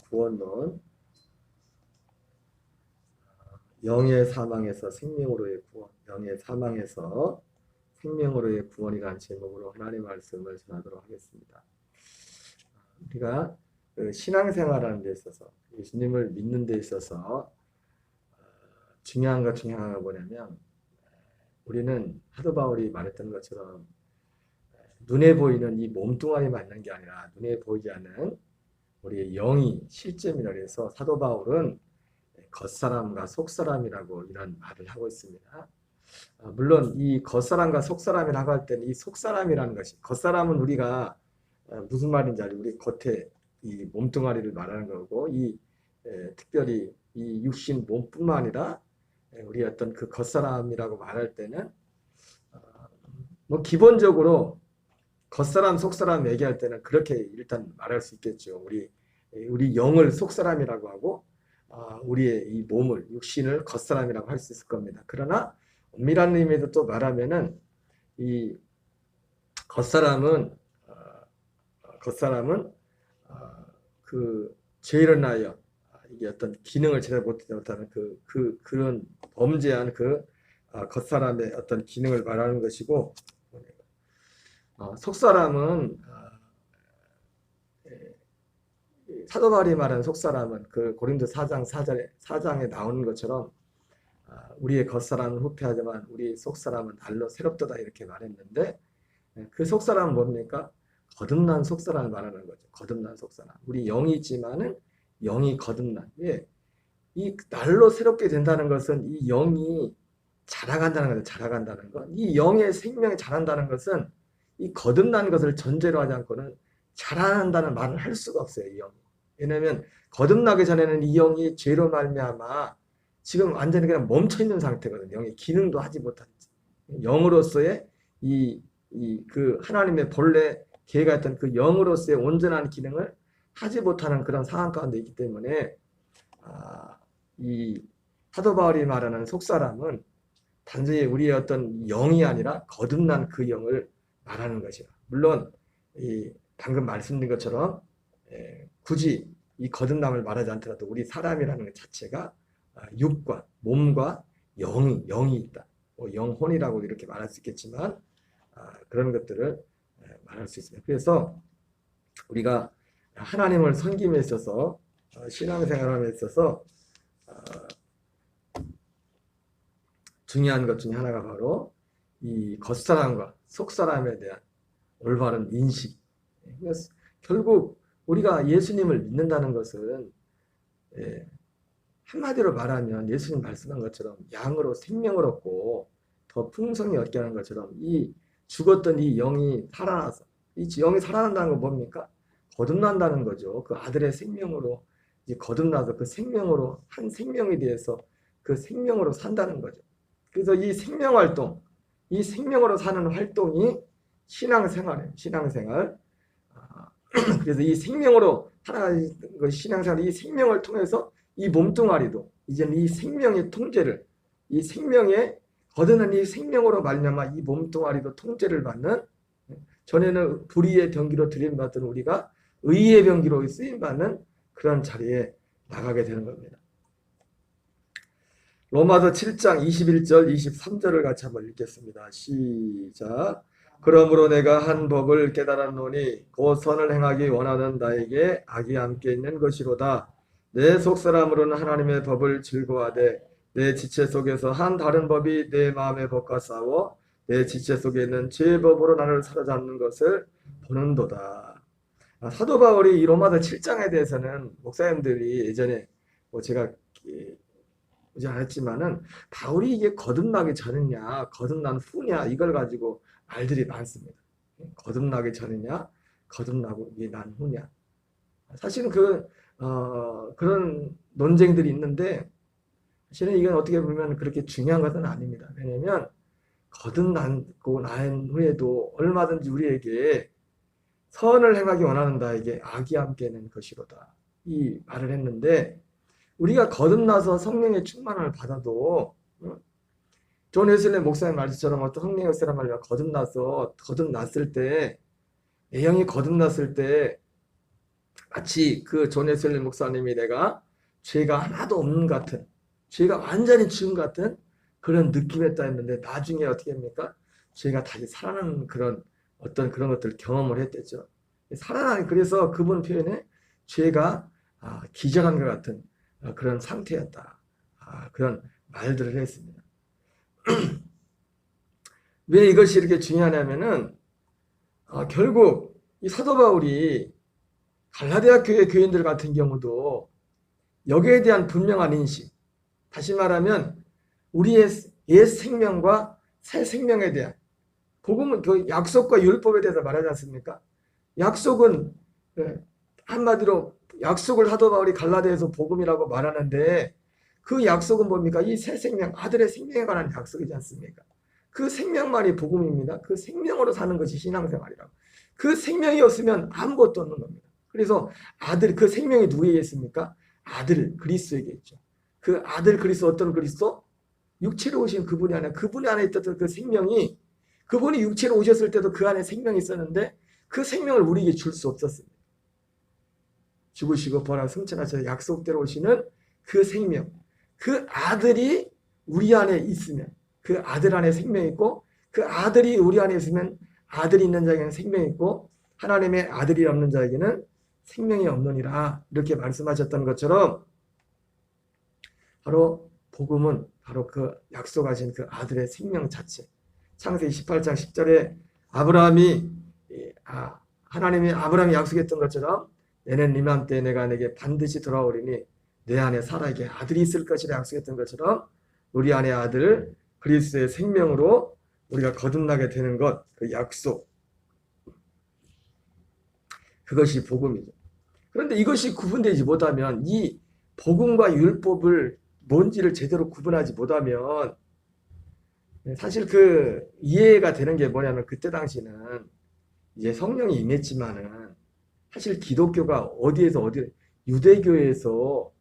구원론, 영의 사망에서 생명으로의 구원, 영의 사망에서 생명으로의 구원이라는 제목으로 하나님의 말씀을 전하도록 하겠습니다. 우리가 그 신앙생활하는 데 있어서, 예수님을 믿는 데 있어서 중요한 것 중에 하나가 뭐냐면, 우리는 사도 바울이 말했던 것처럼 눈에 보이는 이 몸뚱아리 맞는 게 아니라 눈에 보이지 않는 우리의 영이 실제입니다. 그래서 사도 바울은 겉사람과 속사람이라고 이런 말을 하고 있습니다. 물론 이 겉사람과 속사람이라고 할 때는 이 속사람이라는 것이, 겉사람은 우리가 무슨 말인지 알죠? 우리 겉에 이 몸뚱아리를 말하는 거고, 특별히 이 육신 몸뿐만 아니라 우리 어떤 그 겉사람이라고 말할 때는 뭐 기본적으로 겉사람 속사람 얘기할 때는 그렇게 일단 말할 수 있겠죠. 우리 영을 속사람이라고 하고 우리의 이 몸을, 육신을 겉사람이라고 할 수 있을 겁니다. 그러나 엄밀한 의미로 또 말하면은 이 겉사람은 그 죄를 인하여 이게 어떤 기능을 제대로 못하는 그런 범죄한 겉사람의 어떤 기능을 말하는 것이고, 속사람은 사도 바울이 말하는 속사람은 그 고린도 4장에 나오는 것처럼 우리의 겉사람은 후패하지만 우리 속사람은 날로 새롭도다 이렇게 말했는데, 그 속사람은 뭡니까? 거듭난 속사람을 말하는 거죠. 거듭난 속사람. 우리 영이 있지만은 영이 거듭난. 이 날로 새롭게 된다는 것은 이 영이 자라간다는 거죠. 자라간다는 것. 이 영의 생명이 자란다는 것은 이 거듭난 것을 전제로 하지 않고는 자란다는 말을 할 수가 없어요. 이 영이. 왜냐하면 거듭나기 전에는 이 영이 죄로 말미암아 지금 완전히 그냥 멈춰 있는 상태거든요. 영이 기능도 하지 못한 영으로서의 그 하나님의 본래 계획가 했던 그 영으로서의 온전한 기능을 하지 못하는 그런 상황 가운데 있기 때문에 이 사도 바울이 말하는 속사람은 단순히 우리의 어떤 영이 아니라 거듭난 그 영을 말하는 것이야. 물론 방금 말씀드린 것처럼 굳이 이 거듭남을 말하지 않더라도 우리 사람이라는 것 자체가 육과 몸과 영이 있다. 영혼이라고 이렇게 말할 수 있겠지만 그런 것들을 말할 수 있습니다. 그래서 우리가 하나님을 섬김에 있어서 신앙생활함에 있어서 중요한 것 중에 하나가 바로 이 겉사람과 속사람에 대한 올바른 인식. 결국 우리가 예수님을 믿는다는 것은 한마디로 말하면 예수님 말씀한 것처럼 양으로 생명을 얻고 더 풍성히 얻게 하는 것처럼 이 죽었던 이 영이 살아나서, 이 영이 살아난다는 건 뭡니까? 거듭난다는 거죠. 그 아들의 생명으로 이제 거듭나서 그 생명으로 한 생명에 대해서 그 생명으로 산다는 거죠. 그래서 이 생명 활동, 이 생명으로 사는 활동이 신앙생활이에요. 신앙생활. 그래서 이 생명으로 살아가는 신앙생활, 이 생명을 통해서 이 몸뚱아리도 이제는 이 생명의 통제를, 이 생명의 거듭난 이 생명으로 말미암아 이 몸뚱아리도 통제를 받는, 전에는 불의의 병기로 들림받던 우리가 의의 병기로 쓰임받는 그런 자리에 나가게 되는 겁니다. 로마서 7장 21절 23절을 같이 한번 읽겠습니다. 시작. 그러므로 내가 한 법을 깨달았노니 곧 선을 행하기 원하는 나에게 악이 함께 있는 것이로다. 내 속사람으로는 하나님의 법을 즐거워하되 내 지체 속에서 한 다른 법이 내 마음의 법과 싸워 내 지체 속에 있는 죄의 법으로 나를 사로잡는 것을 보는도다. 사도 바울이 이 로마서 7장에 대해서는 목사님들이 예전에 제가 보지 않았지만은 바울이 이게 거듭나기 전이냐 거듭난 후냐 이걸 가지고 말들이 많습니다. 거듭나기 전이냐 거듭나고 난 후냐. 사실은 그런 논쟁들이 있는데 사실은 이건 어떻게 보면 그렇게 중요한 것은 아닙니다. 왜냐하면 거듭나고 난 후에도 얼마든지 우리에게 선을 행하기 원하는 자에게 악이 함께 있는 것이로다. 이 말을 했는데 우리가 거듭나서 성령의 충만을 받아도 존 웨슬리 목사님 말씀처럼 어떤 성령의 역사란 말이야. 거듭났을 때 내 영이 거듭났을 때 마치 그 존 웨슬리 목사님이 내가 죄가 하나도 없는 것 같은, 죄가 완전히 지은 것 같은 그런 느낌이었다 했는데 나중에 어떻게 합니까? 죄가 다시 살아나는 그런 어떤 그런 것들을 경험을 했댔죠. 살아나는, 그래서 그분 표현에 죄가 기절한 것 같은 그런 상태였다. 그런 말들을 했습니다. 왜 이것이 이렇게 중요하냐면은 결국 이 사도 바울이 갈라디아 교회 교인들 같은 경우도 여기에 대한 분명한 인식, 다시 말하면 우리의 옛 생명과 새 생명에 대한, 복음은 그 약속과 율법에 대해서 말하지 않습니까? 약속은 한마디로 약속을 사도 바울이 갈라디아에서 복음이라고 말하는데 그 약속은 뭡니까? 이 새 생명, 아들의 생명에 관한 약속이지 않습니까? 그 생명만이 복음입니다. 그 생명으로 사는 것이 신앙생활이라고. 그 생명이 없으면 아무것도 없는 겁니다. 그래서 아들, 그 생명이 누구에게 있습니까? 아들 그리스도에게 있죠. 그 아들 그리스도, 어떤 그리스도? 육체로 오신 그분이 아니라 그분 안에 있었던 그 생명이, 그분이 육체로 오셨을 때도 그 안에 생명이 있었는데 그 생명을 우리에게 줄 수 없었습니다. 죽으시고 부활하고 승천하셔서 약속대로 오시는 그 생명, 그 아들이 우리 안에 있으면, 그 아들 안에 생명이 있고, 그 아들이 우리 안에 있으면 아들이 있는 자에게는 생명이 있고 하나님의 아들이 없는 자에게는 생명이 없느니라, 이렇게 말씀하셨던 것처럼 바로 복음은 바로 그 약속하신 그 아들의 생명 자체. 창세기 18장 10절에 아브라함이 하나님이 아브라함이 약속했던 것처럼 내년 이맘때 내가 내게 반드시 돌아오리니 내 안에 사라에게 아들이 있을 것이라 약속했던 것처럼 우리 안에 아들 그리스도의 생명으로 우리가 거듭나게 되는 것, 그 약속, 그것이 복음이죠. 그런데 이것이 구분되지 못하면, 이 복음과 율법을 뭔지를 제대로 구분하지 못하면 사실 그 이해가 되는 게 뭐냐면, 그때 당시는 이제 성령이 임했지만은 사실 기독교가 어디에서 유대교에서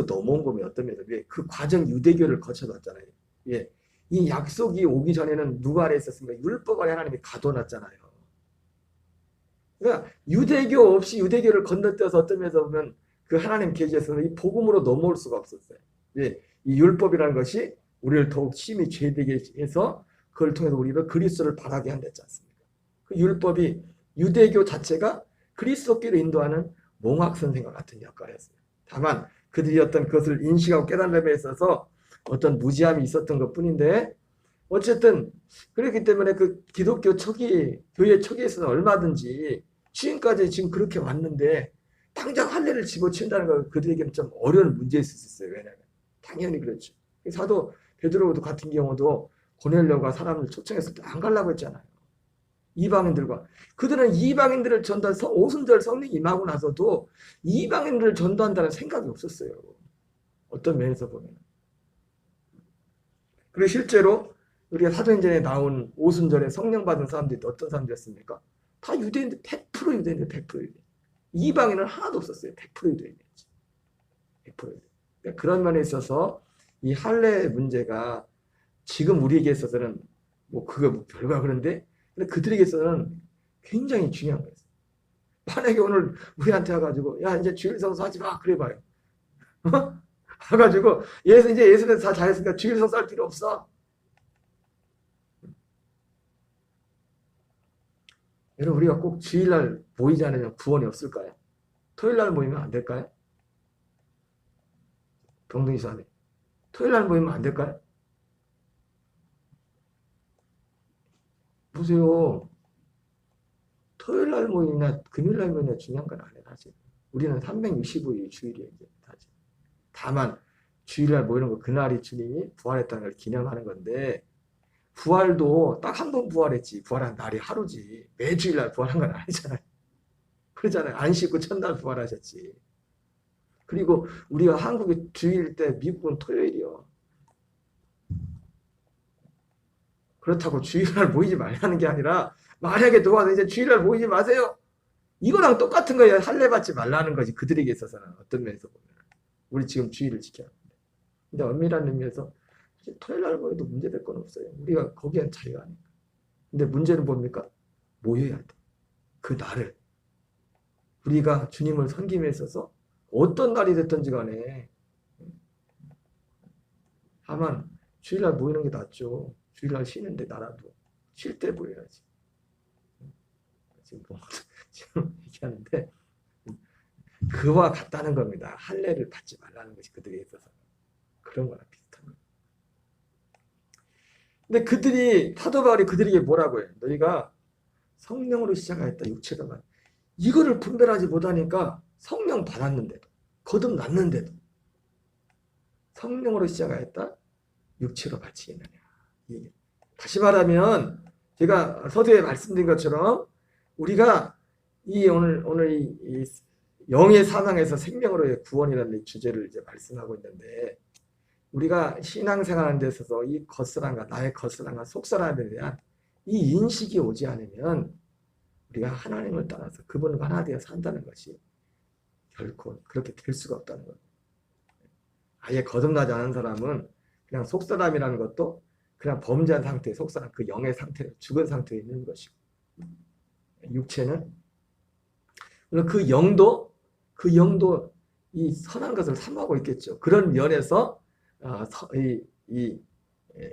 넘어온 거면 어떤 면에서 그 과정 유대교를 거쳐놨잖아요. 예. 이 약속이 오기 전에는 누가 안에 있었습니까? 율법 안에 하나님이 가둬놨잖아요. 그러니까 유대교 없이 유대교를 건너뛰어서 어떤 면에서 보면 그 하나님 계시에서는 이 복음으로 넘어올 수가 없었어요. 예. 이 율법이라는 것이 우리를 더욱 심히 죄되게 해서 그걸 통해서 우리를 그리스도를 바라게 한댔지 않습니까? 그 율법이, 유대교 자체가 그리스도께로 인도하는 몽학선생과 같은 역할을 했어요. 다만 그들이 어떤 그것을 인식하고 깨달음에 있어서 어떤 무지함이 있었던 것 뿐인데, 어쨌든 그렇기 때문에 그 기독교 초기, 교회 초기에서는 얼마든지 지금까지 지금 그렇게 왔는데 당장 할례를 집어치운다는 거 그들에게는 좀 어려운 문제일 수 있었어요. 왜냐하면 당연히 그렇죠. 사도 베드로 같은 경우도 고넬료가 사람을 초청했을 때 안 가려고 했잖아요. 이방인들과, 그들은 이방인들을 전도한 오순절 성령 임하고 나서도 이방인들을 전도한다는 생각이 없었어요. 어떤 면에서 보면. 그리고 실제로 우리가 사도행전에 나온 오순절에 성령 받은 사람들이 어떤 사람들이었습니까? 다 유대인들, 100% 유대인들, 100% 유대인. 이방인은 하나도 없었어요. 100% 유대인이었지. 100% 유대인. 그러니까 그런 면에 있어서 이 할례 문제가 지금 우리에게 있어서는 뭐 그거 뭐 별거 그런데, 근데 그들에게 있어서는 굉장히 중요한 거예요. 만약에 오늘 우리한테 와가지고 야 이제 주일 성수 하지 마, 그래 봐요. 와가지고 이제 예수는 다 잘했으니까 주일 성수 할 필요 없어. 여러분, 우리가 꼭 주일날 모이지 않으면 구원이 없을까요? 토요일날 모이면 안 될까요? 동동이 사람이 토요일날 모이면 안 될까요? 보세요. 토요일날 모이나 금요일날 모이나 중요한 건 아니에요. 사실 우리는 365일 주일이에요. 사실. 다만 주일날 모이는 거, 그날이 주님이 부활했다는 걸 기념하는 건데, 부활도 딱 한 번 부활했지, 부활한 날이 하루지, 매주일날 부활한 건 아니잖아요. 그러잖아요. 안 씻고 첫날 부활하셨지. 그리고 우리가 한국이 주일 때 미국은 토요일이요. 그렇다고 주일날 모이지 말라는 게 아니라, 만약에 누가 이제 주일날 모이지 마세요, 이거랑 똑같은 거예요. 할례 받지 말라는 거지, 그들에게 있어서는. 어떤 면에서 보면 우리 지금 주일을 지켜야 합니다. 근데 엄밀한 의미에서 토요일 날 모여도 문제될 건 없어요. 우리가 거기엔 자유하니까. 근데 문제는 뭡니까? 모여야 돼. 그 날을. 우리가 주님을 섬김에 있어서 어떤 날이 됐든지 간에 다만 주일날 모이는 게 낫죠. 주일날 쉬는데 나라도 쉴 때 모여야지. 지금 얘기하는데 그와 같다는 겁니다. 할례를 받지 말라는 것이 그들에 있어서 그런 거랑 비슷한 거예요. 근데 그들이 사도 바울이 그들에게 뭐라고 해요? 너희가 성령으로 시작하였다. 육체로만. 이거를 분별하지 못하니까 성령 받았는데도 거듭났는데도 성령으로 시작하였다. 육체로 바치겠느냐. 다시 말하면 제가 서두에 말씀드린 것처럼 우리가 오늘 이 영의 사망에서 생명으로의 구원이라는 주제를 이제 말씀하고 있는데 우리가 신앙생활하는 데 있어서 이 겉사람과 나의 겉사람과 속사람에 대한 이 인식이 오지 않으면 우리가 하나님을 따라서 그분과 하나 되어 산다는 것이 결코 그렇게 될 수가 없다는 겁니다. 아예 거듭나지 않은 사람은 그냥 속사람이라는 것도 그냥 범죄한 상태의 속사람, 그 영의 상태로 죽은 상태에 있는 것이고 육체는 물론 그 영도 이 선한 것을 삼하고 있겠죠. 그런 면에서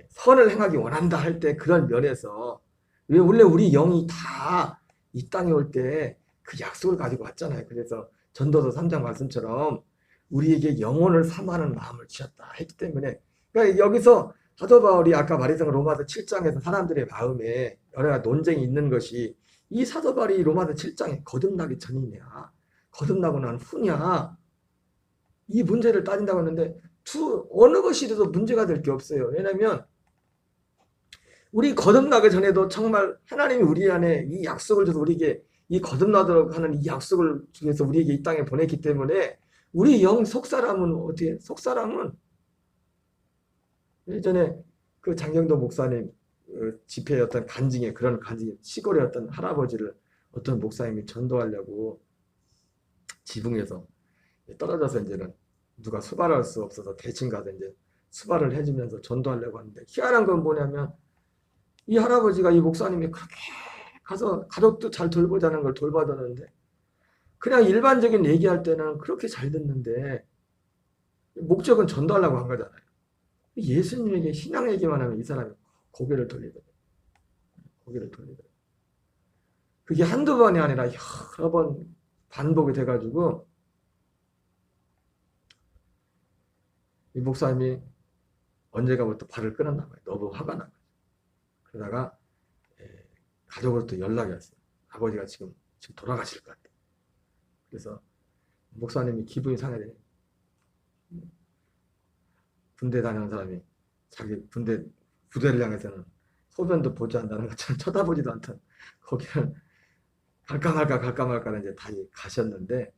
선을 행하기 원한다 할 때 그런 면에서 왜 원래 우리 영이 다 이 땅에 올 때 그 약속을 가지고 왔잖아요. 그래서 전도서 3장 말씀처럼 우리에게 영혼을 삼하는 마음을 주셨다 했기 때문에 그러니까 여기서 사도 바울이 아까 말했던 로마서 7장에서 사람들의 마음에 여러 가지 논쟁이 있는 것이 이 사도 바울이 로마서 7장에 거듭나기 전이냐 거듭나고 난 후냐 이 문제를 따진다고 하는데 어느 것이라도 문제가 될 게 없어요. 왜냐하면 우리 거듭나기 전에도 정말 하나님이 우리 안에 이 약속을 줘서 우리에게 이 거듭나도록 하는 이 약속을 주셔서 우리에게 이 땅에 보냈기 때문에 우리 영 속사람은 어디에? 속사람은 예전에 그 장경도 목사님 집회의 어떤 간증에 그런 간증 시골의 어떤 할아버지를 어떤 목사님이 전도하려고 지붕에서 떨어져서 이제는 누가 수발할 수 없어서 대신 가서 이제 수발을 해주면서 전도하려고 하는데 희한한 건 뭐냐면 이 할아버지가 이 목사님이 그렇게 가서 가족도 잘 돌보자는 걸 돌봐줬는데 그냥 일반적인 얘기할 때는 그렇게 잘 듣는데 목적은 전도하려고 한 거잖아요. 예수님에게 신앙 얘기만 하면 이 사람이 고개를 돌리거든요. 고개를 돌리거든요. 그게 한두 번이 아니라 여러 번 반복이 돼가지고 이 목사님이 언젠가부터 발을 끊었나 봐요. 너무 화가 나. 그러다가 가족으로부터 연락이 왔어요. 아버지가 지금 돌아가실 것 같아. 그래서 목사님이 기분이 상해요. 군대 다니는 사람이 자기 부대를 향해서는 소변도 보지 않는다는 것처럼 쳐다보지도 않던 거기를 갈까 말까 이제 다시 가셨는데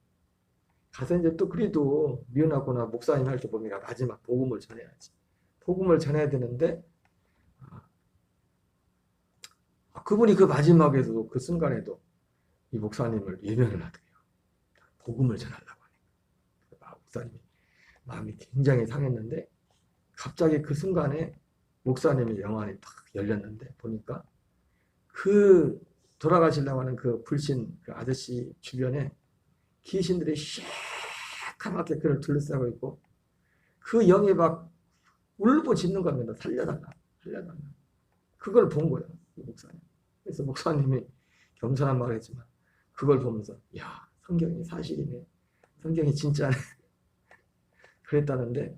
가서 이제 또 그래도 미운하거나 목사님 할 때 보니까 마지막 복음을 전해야지. 복음을 전해야 되는데 그분이 그 마지막에도 그 순간에도 이 목사님을 예면을 하더래요. 복음을 전하려고 하니까. 목사님이 마음이 굉장히 상했는데 갑자기 그 순간에 목사님의 영안이 딱 열렸는데 보니까 그 돌아가시려고 하는 그 불신 그 아저씨 주변에 귀신들이 새카맣게 그를 둘러싸고 있고 그 영이 막 울부짖는 겁니다. 살려달라. 그걸 본 거예요. 목사님. 그래서 목사님이 겸손한 말을 했지만 그걸 보면서 야 성경이 사실이네. 성경이 진짜네. 그랬다는데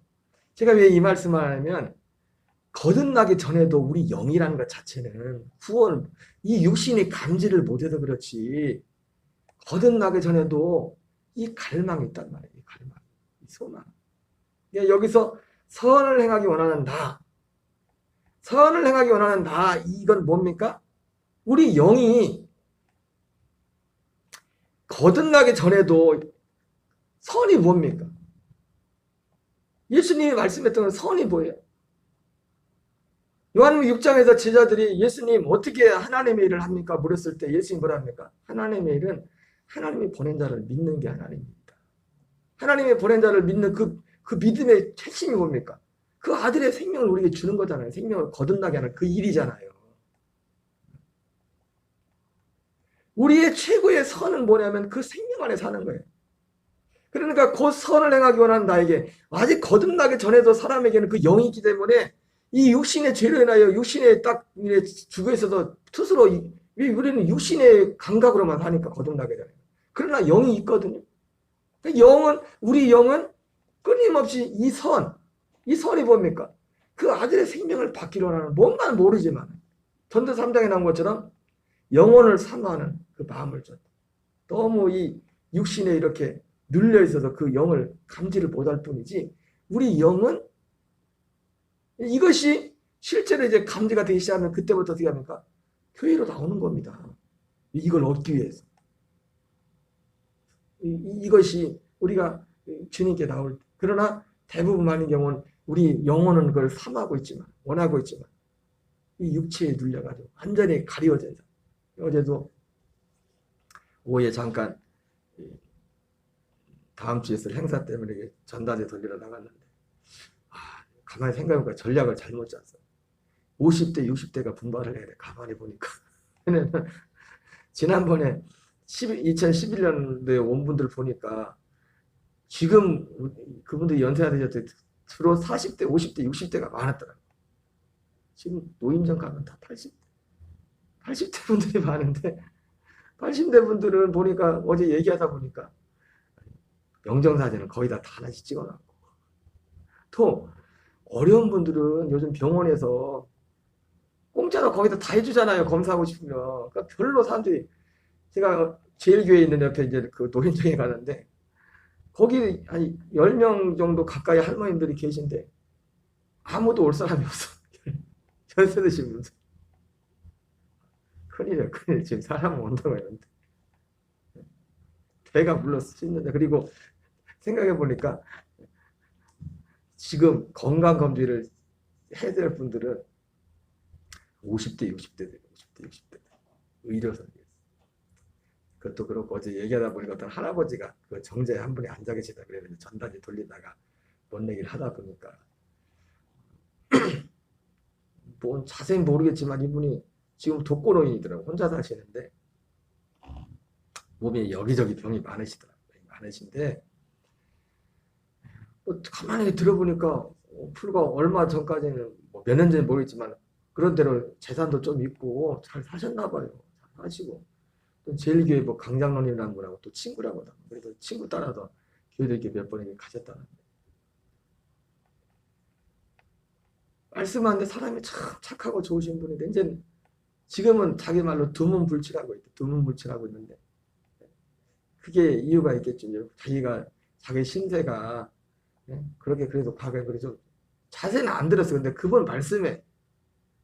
제가 왜 이 말씀을 하냐면 거듭나기 전에도 우리 영이라는 것 자체는 구원 이 육신이 감지를 못해서 그렇지 거듭나기 전에도 이 갈망이 있단 말이에요. 이 갈망, 이 소망. 여기서 선을 행하기 원하는 나 선을 행하기 원하는 나 이건 뭡니까? 우리 영이 거듭나기 전에도 선이 뭡니까? 예수님이 말씀했던 선이 뭐예요? 요한복음 6장에서 제자들이 예수님 어떻게 하나님의 일을 합니까? 물었을 때 예수님이 뭐라 합니까? 하나님의 일은 하나님이 보낸 자를 믿는 게 하나님입니다. 하나님이 보낸 자를 믿는 그 믿음의 핵심이 뭡니까? 그 아들의 생명을 우리에게 주는 거잖아요. 생명을 거듭나게 하는 그 일이잖아요. 우리의 최고의 선은 뭐냐면 그 생명 안에 사는 거예요. 그러니까 곧 선을 행하기 원하는 나에게 아직 거듭나기 전에도 사람에게는 그 영이 있기 때문에 이 육신의 죄로 인하여 육신에 딱 죽어 있어서 스스로 우리는 육신의 감각으로만 하니까 거듭나게 되는 거예요. 그러나 영이 있거든요. 영은 우리 영은 끊임없이 이 선이 뭡니까? 그 아들의 생명을 받기로 하는 뭔가는 모르지만 전도 3장에 나온 것처럼 영혼을 사모하는 그 마음을 줬다. 너무 이 육신에 이렇게 눌려 있어서 그 영을 감지를 못할 뿐이지 우리 영은 이것이 실제로 이제 감지가 되기 시작하면 그때부터 어떻게 합니까? 교회로 나오는 겁니다. 이걸 얻기 위해서. 이것이 우리가 주님께 나올 때. 그러나 대부분 많은 경우는 우리 영혼은 그걸 삼하고 있지만 원하고 있지만 이 육체에 눌려가지고 완전히 가리워져 있어요. 어제도 오후에 잠깐 다음 주에 있을 행사 때문에 전단지 돌리러 나갔는데 가만히 생각해보니까 전략을 잘못 짰어. 50대 60대가 분발을 해야 돼. 가만히 보니까. 지난번에 2011년도에 온 분들 보니까 지금 그분들이 연세가 되셨을 때 주로 40대 50대 60대가 많았더라고요. 지금 노인정 가면 다 80대 분들이 많은데 80대 분들은 보니까 어제 얘기하다 보니까 영정사진은 거의 다 하나씩 찍어놨고 또 어려운 분들은 요즘 병원에서 공짜로 거기다 다 해주잖아요. 검사하고 싶으면. 그러니까 별로 사람들이 제가 제일교회에 있는 옆에 이제 그 노인정에 가는데 거기 한 10명 정도 가까이 할머님들이 계신데 아무도 올 사람이 없어. 연세 드신 분들. 큰일이야, 큰일. 지금 사람 온다고 했는데. 배가 물러 쓰는데 그리고 생각해 보니까 지금 건강검진을 해야 될 분들은 50대, 60대들, 50대, 60대들. 의료선. 그것도 그렇고 어제 얘기하다 보니까 어떤 할아버지가 그 정자에 한 분이 앉아 계시다 그랬는데 전단지 돌리다가 뭔 얘기를 하다 보니까 뭐 자세히 모르겠지만 이분이 지금 독거노인이더라고. 혼자 사시는데 몸에 여기저기 병이 많으시더라고요. 많으신데 뭐 가만히 들어보니까 불과 얼마 전까지는 뭐 몇 년 전에 모르겠지만 그런 대로 재산도 좀 있고 잘 사셨나 봐요. 잘 사시고 또 제일교회 뭐 강장로님이라는 분하고 또 친구라고 하다. 그래서 친구 따라서 교회들께 몇 번이나 가셨다는데 말씀하는데 사람이 참 착하고 좋으신 분인데 이제 지금은 자기 말로 두문불출하고 있대. 두문불출하고 있는데 그게 이유가 있겠죠. 자기가 자기 신세가 그렇게 그래도 과거에 그래서 자세는 안 들었어. 근데 그분 말씀에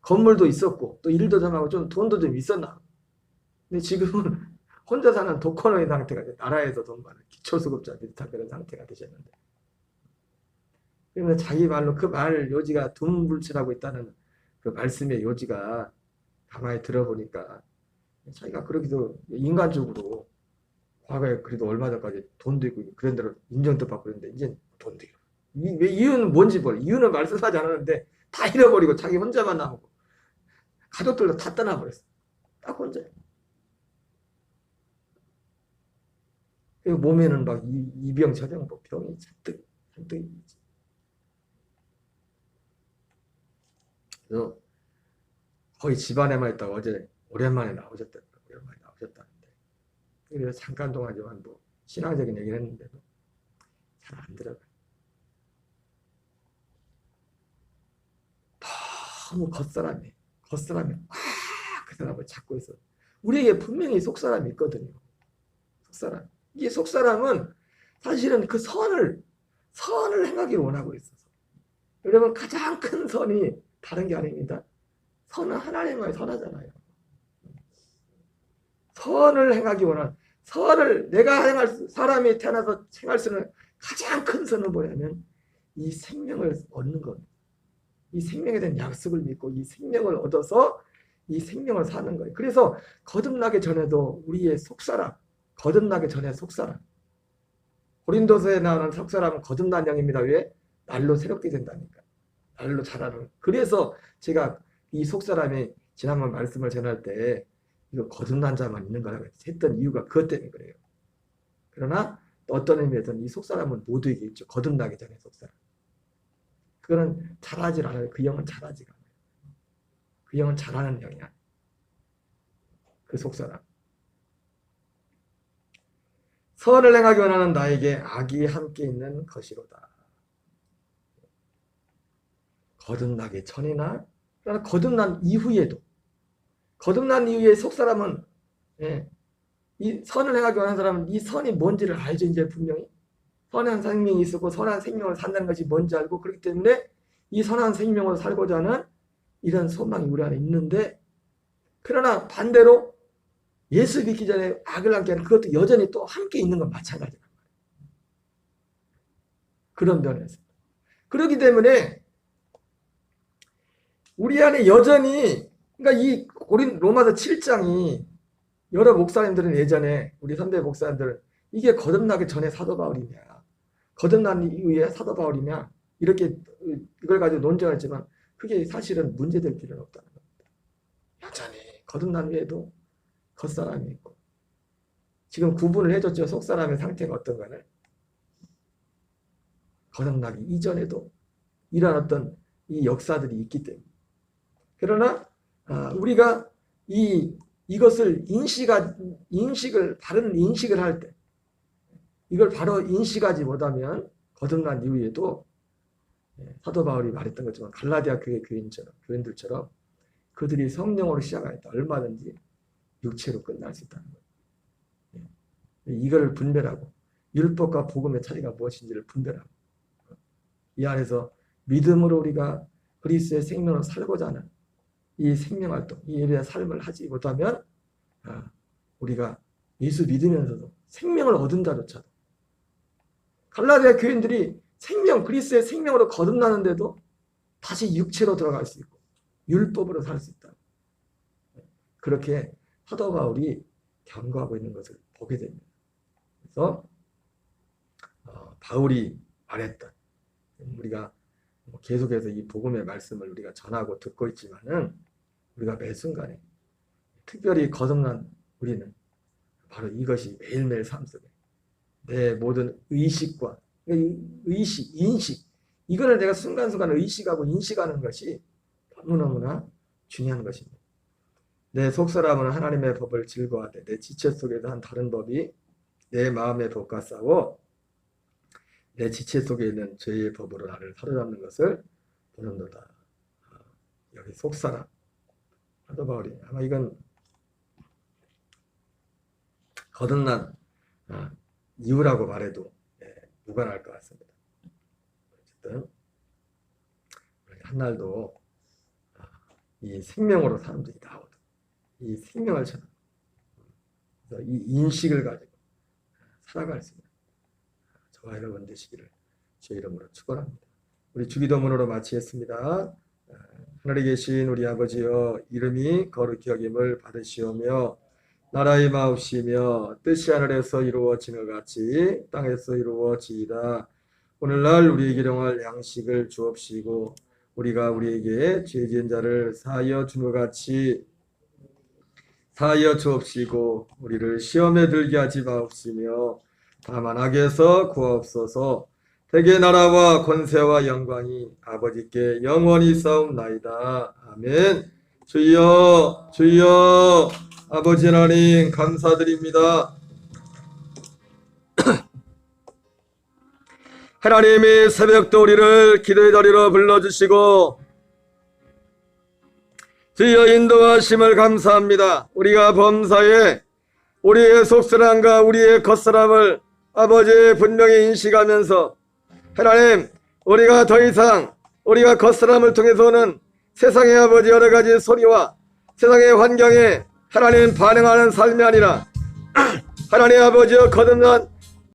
건물도 있었고 또 일도 좀 하고 좀 돈도 좀 있었나. 근데 지금은 혼자 사는 독거노인 상태가 돼. 나라에서 돈 많은 기초수급자 비슷한 그런 상태가 되셨는데. 그러면 자기 말로 그 말 요지가 두문불출하고 있다는 그 말씀의 요지가 가만히 들어보니까 자기가 그러기도 인간적으로 과거에 그래도 얼마 전까지 돈도 있고 그런 대로 인정도 받고 그랬는데 이제 돈도 잃어. 왜 이유는 뭔지 몰라. 이유는 말씀하지 않았는데 다 잃어버리고 자기 혼자만 남고 가족들도 다 떠나버렸어. 딱 혼자. 그리고 몸에는 막 이병저병 뭐 병이 잔뜩 있지. 그래서 거의 집안에만 있다가 어제 오랜만에 나오셨다는데 그래서 잠깐 동안이지만 뭐 신앙적인 얘기를 했는데도 잘 안 들어가요. 너무 겉사람이 그 사람을 찾고 있어. 우리에게 분명히 속사람이 있거든요. 속사람. 이 속사람은 사실은 그 선을 행하기를 원하고 있어서. 여러분 가장 큰 선이 다른 게 아닙니다. 선은 하나님과의 선하잖아요. 선을 행하기 원하는 선을 내가 행할 사람이 태어나서 행할 수 있는 가장 큰 선은 뭐냐면 이 생명을 얻는 겁니다. 이 생명에 대한 약속을 믿고 이 생명을 얻어서 이 생명을 사는 거예요. 그래서 거듭나기 전에도 우리의 속사람, 거듭나기 전에 속사람. 고린도서에 나오는 속사람은 거듭난 영입니다. 왜? 날로 새롭게 된다니까. 날로 자라는. 그래서 제가 이 속사람이 지난번 말씀을 전할 때 이거 거듭난 자만 있는 거라고 했던 이유가 그것 때문에 그래요. 그러나 어떤 의미에서는 이 속사람은 모두에게 있죠. 거듭나기 전에 속사람. 그거는 잘하지 않아요. 그 영은 잘하지가 않아요. 그 영은 잘하는 영이야. 그 속사람. 선을 행하기 원하는 나에게 악이 함께 있는 것이로다. 거듭나기 전이나 그러나 거듭난 이후에도 거듭난 이후에 속사람은 이 선을 행하기 원하는 사람은 이 선이 뭔지를 알죠. 이제 분명히 선한 생명이 있었고 선한 생명을 산다는 것이 뭔지 알고 그렇기 때문에 이 선한 생명으로 살고자 하는 이런 소망이 우리 안에 있는데 그러나 반대로 예수 믿기 전에 악을 함께 하는 그것도 여전히 또 함께 있는 건 마찬가지란 말이에요. 그런 면에서 그렇기 때문에 우리 안에 여전히 그러니까 이 로마서 7장이 여러 목사님들은 예전에 우리 선배 목사님들은 이게 거듭나기 전에 사도 바울이냐 거듭난 이후에 사도 바울이냐 이렇게 이걸 가지고 논쟁했지만 그게 사실은 문제될 필요는 없다는 겁니다. 여전히 거듭난 후에도 겉사람이 있고 지금 구분을 해줬죠. 속사람의 상태가 어떤가를 거듭나기 이전에도 이런 어떤 이 역사들이 있기 때문에 그러나 우리가 이것을 바른 인식을 할 때 이걸 바로 인식하지 못하면 거듭난 이후에도 사도 바울이 말했던 것처럼 갈라디아 교회 교인들처럼 그들이 성령으로 시작할 때 얼마든지 육체로 끝날 수 있다는 거예요. 이걸 분별하고 율법과 복음의 차이가 무엇인지를 분별하고 이 안에서 믿음으로 우리가 그리스도의 생명으로 살고자 하는 이 생명활동, 이 예배의 삶을 하지 못하면 우리가 예수 믿으면서도 생명을 얻은 자조차도 갈라디아 교인들이 그리스도의 생명으로 거듭나는데도 다시 육체로 들어갈 수 있고 율법으로 살 수 있다. 그렇게 사도 바울이 경고하고 있는 것을 보게 됩니다. 그래서 바울이 말했던 우리가 계속해서 이 복음의 말씀을 우리가 전하고 듣고 있지만은 우리가 매 순간에 특별히 거듭난 우리는 바로 이것이 매일매일 삶 속에 내 모든 의식과 인식 이거를 내가 순간순간 의식하고 인식하는 것이 너무너무나 중요한 것입니다. 내 속사람은 하나님의 법을 즐거워하되 내 지체 속에도 한 다른 법이 내 마음의 법과 싸워 내 지체 속에 있는 죄의 법으로 나를 사로잡는 것을 보는도다. 여기 속사람 사도 바울이 아마 이건 거듭난 이유라고 말해도 무관할 것 같습니다. 어쨌든 한날도 이 생명으로 사람들이 나오도 이 생명을 전하고 이 인식을 가지고 살아갈 수 있는 저와 여러분 되시기를 주의 이름으로 축원합니다. 우리 주기도문으로 마치겠습니다. 하늘에 계신 우리 아버지여 이름이 거룩히 여김을 받으시오며 나라의 마옵시며 뜻이 하늘에서 이루어지는 것 같이 땅에서 이루어지이다. 오늘날 우리에게 일용할 양식을 주옵시고 우리가 우리에게 죄 지은 자를 사하여 준 것 같이 사하여 주옵시고 우리를 시험에 들게 하지 마옵시며 다만 악에서 구하옵소서. 대개 나라와 권세와 영광이 아버지께 영원히 싸움나이다. 아멘. 주여 주여 아버지 하나님 감사드립니다. 하나님이 새벽도 우리를 기도의 자리로 불러주시고 주여 인도하심을 감사합니다. 우리가 범사에 우리의 속사람과 우리의 겉사람을 아버지 분명히 인식하면서 하나님 우리가 더 이상 우리가 겉사람을 통해서 오는 세상의 아버지 여러가지 소리와 세상의 환경에 하나님 반응하는 삶이 아니라 하나님 아버지여 거듭난